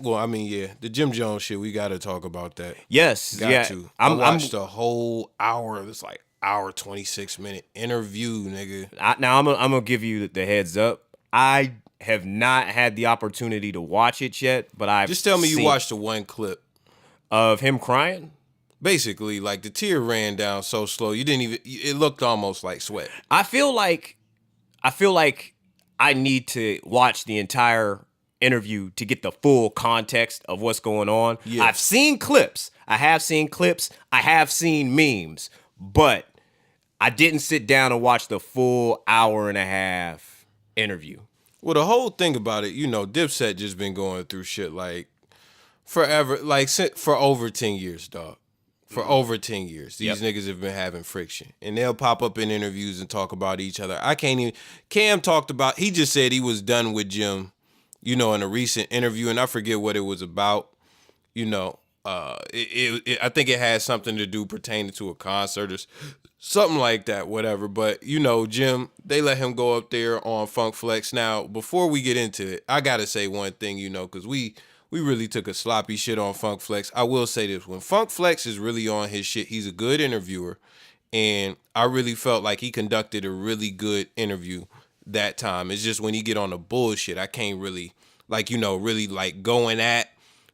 Well, I mean, yeah, the Jim Jones shit. We got to talk about that. Yes, Got to. I watched the whole hour. It's like hour 26-minute interview, nigga. Now I'm gonna give you the heads up. I have not had the opportunity to watch it yet, but I've just tell me you watched the one clip of him crying. Basically, like the tear ran down so slow, you didn't even. It looked almost like sweat. I feel like I need to watch the entire interview to get the full context of what's going on. Yeah. I've seen clips. I have seen clips. I have seen memes, but I didn't sit down and watch the full hour and a half interview. Well, the whole thing about it, Dipset just been going through shit like forever, like for over 10 years, dog. For over 10 years, these niggas have been having friction. And they'll pop up in interviews and talk about each other. Cam talked about, he just said he was done with Jim, in a recent interview, and I forget what it was about. I think it had something to do pertaining to a concert or something like that, whatever. But, Jim, they let him go up there on Funk Flex. Now, before we get into it, I got to say one thing, because we really took a sloppy shit on Funk Flex. I will say this. When Funk Flex is really on his shit, he's a good interviewer. And I really felt like he conducted a really good interview that time. It's just when he get on the bullshit, I can't really, really like going at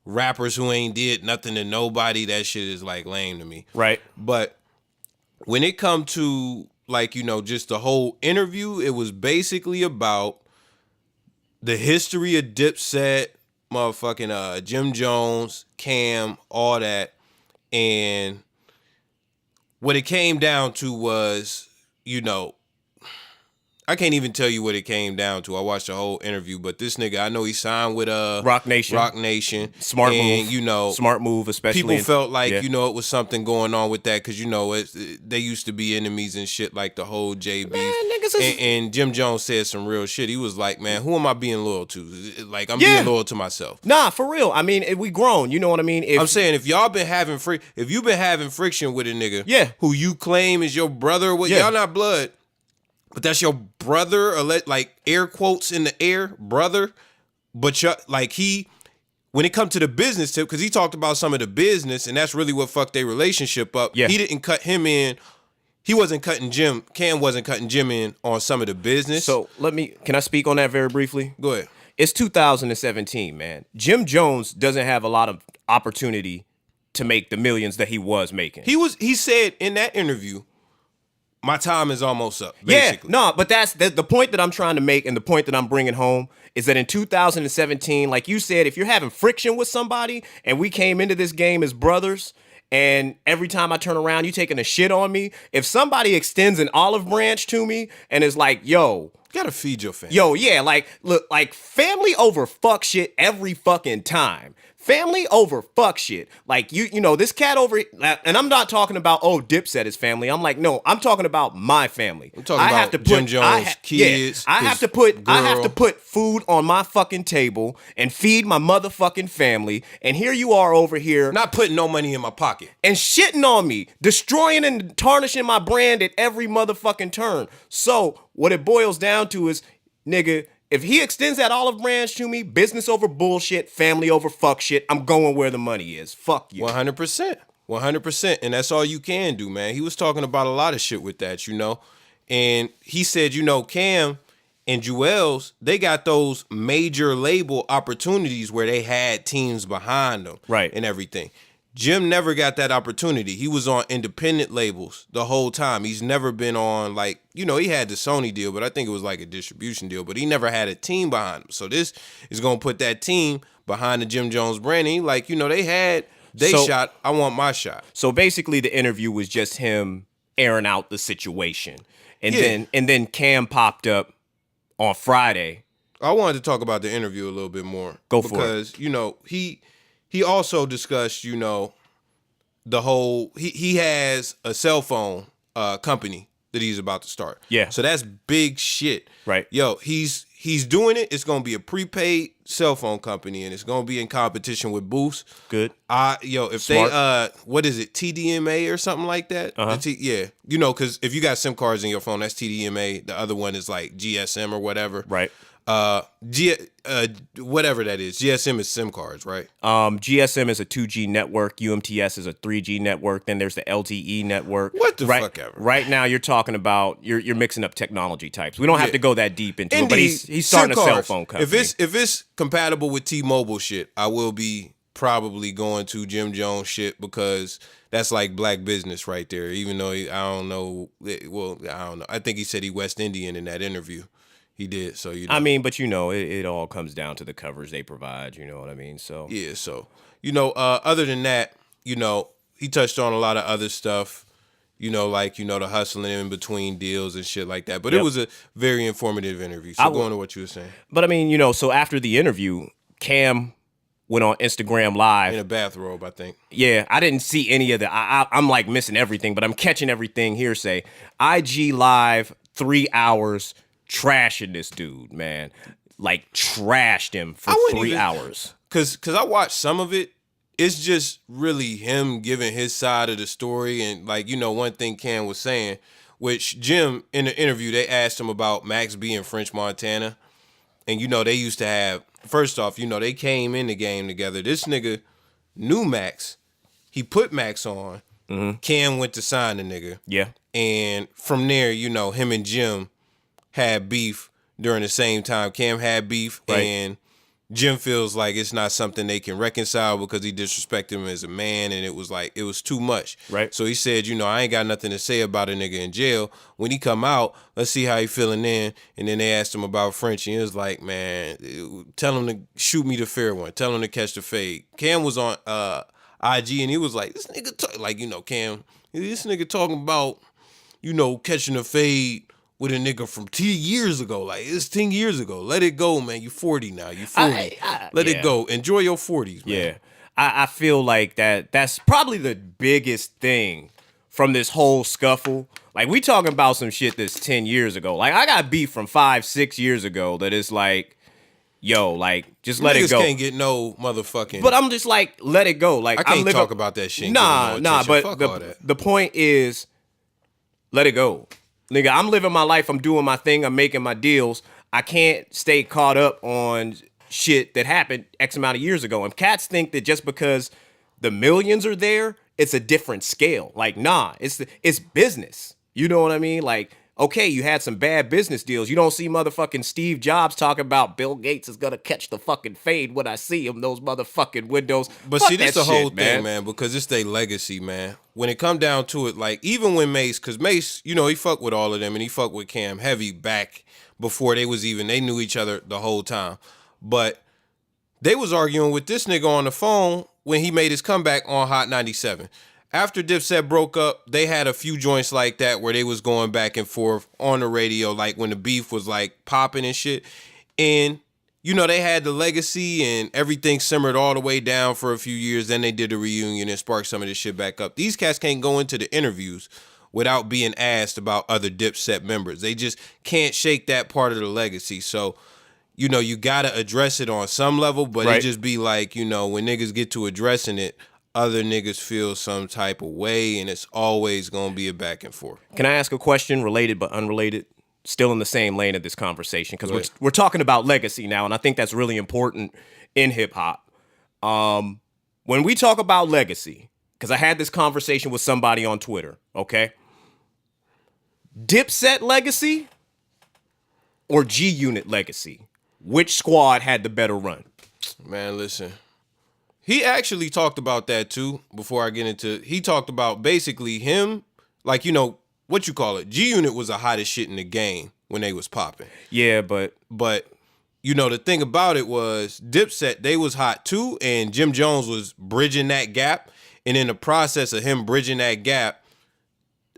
rappers who ain't did nothing to nobody. That shit is like lame to me. Right. But when it come to just the whole interview, it was basically about the history of Dipset, motherfucking Jim Jones, Cam, all that. And what it came down to was, I can't even tell you what it came down to. I watched the whole interview, but this nigga, I know he signed with Rock Nation. Smart move. Smart move, especially. People felt like, it was something going on with that because, they used to be enemies and shit, like the whole J beef. And Jim Jones said some real shit. He was like, man, who am I being loyal to? Like, I'm being loyal to myself. Nah, for real. I mean, we grown. You know what I mean? I'm saying, if you've been having friction with a nigga who you claim is your brother, y'all not blood, but that's your brother, or like air quotes in the air, brother. But when it come to the business tip, because he talked about some of the business, and that's really what fucked their relationship up. Yeah. He didn't cut him in. He wasn't cutting Jim. Cam wasn't cutting Jim in on some of the business. So can I speak on that very briefly? Go ahead. It's 2017, man. Jim Jones doesn't have a lot of opportunity to make the millions that he was making. He said in that interview, my time is almost up, basically. Yeah, no, but that's the point that I'm trying to make, and the point that I'm bringing home is that in 2017, like you said, if you're having friction with somebody, and we came into this game as brothers, and every time I turn around, you taking a shit on me, if somebody extends an olive branch to me and is like, yo, you gotta feed your family. Yo, yeah, look, family over fuck shit every fucking time. Family over fuck shit. Like, this cat over, and I'm not talking about, Dipset is family. I'm like, no, I'm talking about my family. I'm talking about Jim Jones, kids. I have to put food on my fucking table and feed my motherfucking family. And here you are over here. Not putting no money in my pocket. And shitting on me. Destroying and tarnishing my brand at every motherfucking turn. So, what it boils down to is, nigga, if he extends that olive branch to me, business over bullshit, family over fuck shit, I'm going where the money is. Fuck you. 100%. 100%. And that's all you can do, man. He was talking about a lot of shit with that, And he said, Cam and Jewels, they got those major label opportunities where they had teams behind them. Right. And everything. Jim never got that opportunity. He was on independent labels the whole time. He's never been on he had the Sony deal, but I think it was like a distribution deal, but he never had a team behind him. So this is going to put that team behind the Jim Jones brand. And they had shot. I want my shot. So basically the interview was just him airing out the situation. And then Cam popped up on Friday. I wanted to talk about the interview a little bit more. Go for it. Because, he also discussed, the whole, he has a cell phone company that he's about to start. Yeah. So that's big shit. Right. Yo, he's doing it. It's going to be a prepaid cell phone company, and it's going to be in competition with Boost. Good. If Smart. they, what is it, TDMA or something like that? Uh-huh. Because if you got SIM cards in your phone, that's TDMA. The other one is like GSM or whatever. Right. G, whatever that is. GSM is SIM cards, right? GSM is a 2G network. UMTS is a 3G network. Then there's the LTE network. What the fuck ever. Right now, you're talking about you're mixing up technology types. We don't have to go that deep into it, but he's starting a cell phone company. If it's compatible with T-Mobile shit, I will be probably going to Jim Jones shit because that's like black business right there. Even though I don't know. Well, I don't know. I think he said he West Indian in that interview. He did, so you know. I mean, but you know, it all comes down to the coverage they provide, you know what I mean? So yeah, so you know, other than that, you know, he touched on a lot of other stuff, you know, like, you know, the hustling in between deals and shit like that. But it was a very informative interview. So go on to what you were saying. But I mean, you know, so after the interview, Cam went on Instagram Live. In a bathrobe, I think. Yeah, I didn't see any of the I'm like missing everything, but I'm catching everything hearsay. IG Live, 3 hours trashing this dude, man. Like trashed him for 3 hours. Cause I watched some of it. It's just really him giving his side of the story. And like, you know, one thing Cam was saying, which Jim in the interview, they asked him about Max B in French Montana. And you know, they used to have, first off, you know, they came in the game together. This nigga knew Max. He put Max on. Mm-hmm. Cam went to sign the nigga. Yeah. And from there, you know, him and Jim had beef during the same time. Cam had beef, right. And Jim feels like it's not something they can reconcile because he disrespected him as a man, and it was like, it was too much. Right. So he said, you know, I ain't got nothing to say about a nigga in jail. When he come out, let's see how he feeling then. And then they asked him about French, and he was like, man, tell him to shoot me the fair one. Tell him to catch the fade. Cam was on IG, and he was like, this nigga, like, you know, Cam, this nigga talking about, you know, catching the fade with a nigga from 10 years ago. Like, it's 10 years ago. Let it go, man. You 40 now. You 40. Let it go. Enjoy your 40s, man. Yeah. I feel like that's probably the biggest thing from this whole scuffle. Like, we talking about some shit that's 10 years ago. Like, I got beef from 5-6 years ago that is like, yo, like, just let it go. Niggas can't get no motherfucking... But I'm just like, let it go. Like, I can't talk about that shit. Nah, but the point is, let it go. Nigga, I'm living my life. I'm doing my thing. I'm making my deals. I can't stay caught up on shit that happened X amount of years ago. And cats think that just because the millions are there, it's a different scale. Like, nah, it's business. You know what I mean? Like, okay, you had some bad business deals. You don't see motherfucking Steve Jobs talking about Bill Gates is gonna catch the fucking fade when I see him, those motherfucking windows. But see, this the whole thing, man, because it's their legacy, man. When it come down to it, like, even when Mace, because Mace, you know, he fucked with all of them, and he fucked with Cam heavy back before they knew each other the whole time. But they was arguing with this nigga on the phone when he made his comeback on Hot 97. After Dipset broke up, they had a few joints like that where they was going back and forth on the radio, like when the beef was like popping and shit. And, you know, they had the legacy and everything simmered all the way down for a few years. Then they did a reunion and sparked some of this shit back up. These cats can't go into the interviews without being asked about other Dipset members. They just can't shake that part of the legacy. So, you know, you got to address it on some level, but it just be like, you know, when niggas get to addressing it, other niggas feel some type of way, and it's always going to be a back and forth. Can I ask a question, related but unrelated? Still in the same lane of this conversation, because we're talking about legacy now, and I think that's really important in hip-hop. When we talk about legacy, because I had this conversation with somebody on Twitter, okay? Dipset legacy or G-Unit legacy? Which squad had the better run? Man, listen. He actually talked about that too before I get into... He talked about basically him, like, you know, what you call it? G-Unit was the hottest shit in the game when they was popping. Yeah, but, you know, the thing about it was Dipset, they was hot too, and Jim Jones was bridging that gap. And in the process of him bridging that gap,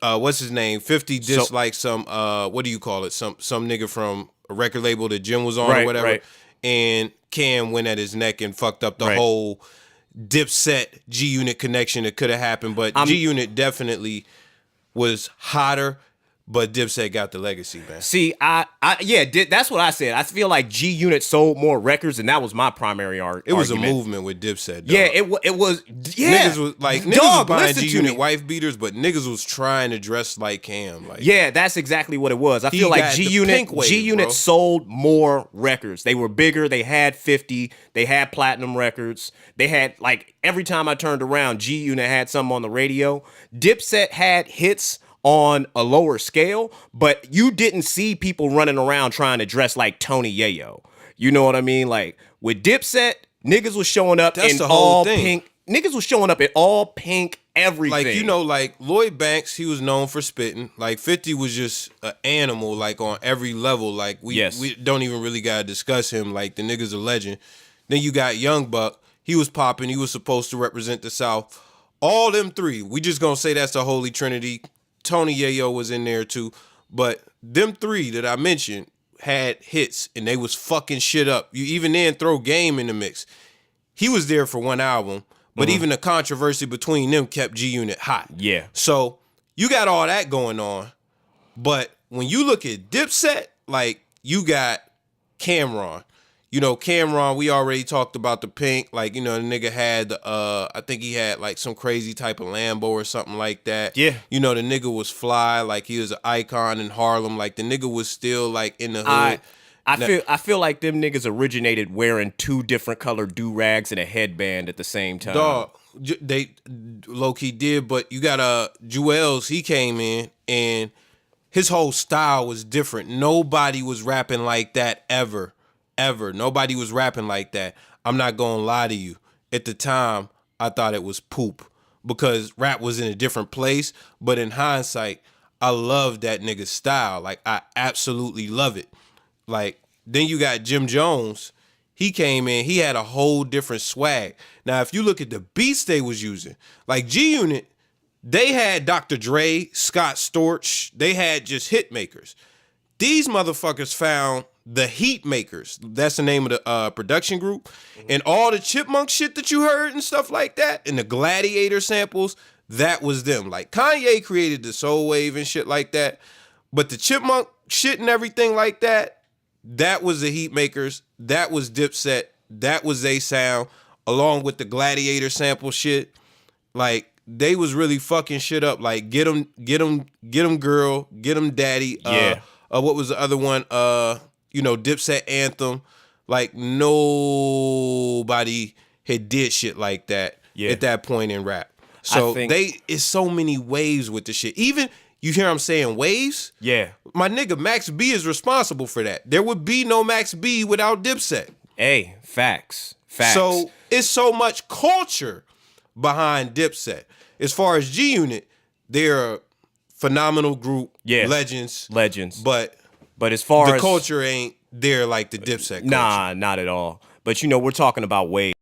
what's his name? 50 disliked some, what do you call it? Some nigga from a record label that Jim was on or whatever. Right. And Cam went at his neck and fucked up the whole Dipset G-Unit connection that could have happened. But G-Unit definitely was hotter, But Dipset got the legacy, man. See, that's what I said. I feel like G Unit sold more records, and that was my primary argument. It was a movement with Dipset, dog. Yeah, it was. Yeah, niggas was buying G Unit wife beaters, but niggas was trying to dress like Cam. Like, yeah, that's exactly what it was. I feel like G Unit sold more records. They were bigger. They had 50. They had platinum records. They had, like, every time I turned around, G Unit had something on the radio. Dipset had hits on a lower scale, but you didn't see people running around trying to dress like Tony Yayo. You know what I mean? Like, with Dipset, niggas was showing up in all pink. Niggas was showing up in all pink everything. Like, you know, like Lloyd Banks, he was known for spitting. Like 50 was just an animal, like on every level. Like we don't even really gotta discuss him. Like the nigga's a legend. Then you got Young Buck. He was popping. He was supposed to represent the South. All them three. We just gonna say that's the Holy Trinity. Tony Yayo was in there too. But them three that I mentioned had hits and they was fucking shit up. You even then throw Game in the mix. He was there for one album, but even the controversy between them kept G Unit hot. Yeah. So you got all that going on. But when you look at Dipset, like you got Cameron. You know, Cameron, we already talked about the pink. Like, you know, the nigga had, I think he had like some crazy type of Lambo or something like that. Yeah. You know, the nigga was fly. Like, he was an icon in Harlem. Like, the nigga was still like in the hood. I feel like them niggas originated wearing two different colored do-rags and a headband at the same time. Dog, they low-key did, but you got Jewels, he came in and his whole style was different. Nobody was rapping like that ever. Nobody was rapping like that. I'm not gonna lie to you. At the time, I thought it was poop because rap was in a different place. But in hindsight, I love that nigga's style. Like, I absolutely love it. Like, then you got Jim Jones. He came in, he had a whole different swag. Now, if you look at the beats they was using, like G Unit, they had Dr. Dre, Scott Storch, they had just hit makers. These motherfuckers found the Heat Makers. That's the name of the production group. And all the Chipmunk shit that you heard and stuff like that, and the Gladiator samples, that was them. Like, Kanye created the Soul Wave and shit like that. But the Chipmunk shit and everything like that, that was the Heat Makers. That was Dipset. That was they sound, along with the Gladiator sample shit. Like, they was really fucking shit up. Like, get 'em girl, get 'em daddy. Yeah. What was the other one? You know, Dipset Anthem. Like, nobody had did shit like that at that point in rap. So it's so many waves with the shit. Even, you hear I'm saying waves? Yeah. My nigga Max B is responsible for that. There would be no Max B without Dipset. Hey, facts. So it's so much culture behind Dipset. As far as G Unit, they're a phenomenal group. Yeah. Legends. But as far as the culture ain't there like the Dipset culture. Nah, not at all. But you know, we're talking about waves.